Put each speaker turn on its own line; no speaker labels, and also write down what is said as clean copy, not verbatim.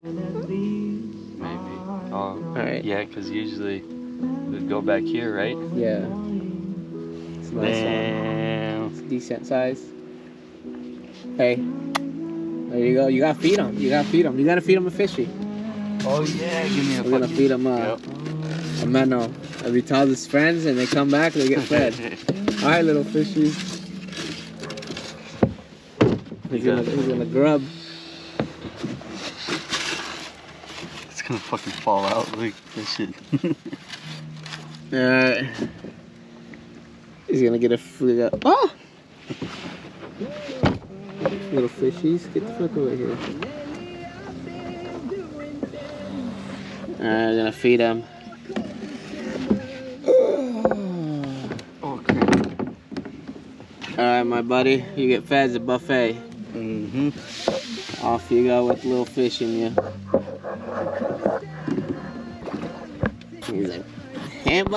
Maybe. Oh,
Alright.
yeah, because usually we go back here, right?
Yeah. It's a nice one.
Damn.
It's a decent size. Hey. There you go. You gotta feed them. You gotta feed them. You gotta feed them a fishy.
Oh, yeah, give me a
We're gonna feed them a minnow. And he tells his friends and they come back and they get fed. Alright, little fishies. He's gonna grub.
It's gonna fucking fall out. Look, this shit.
Alright. He's gonna get a oh! Little fishies, get the fuck over here. Alright, I'm gonna feed him.
Okay.
Alright, my buddy, you get fed as a buffet. Off you go with little fish in you. He's like, hey, buddy.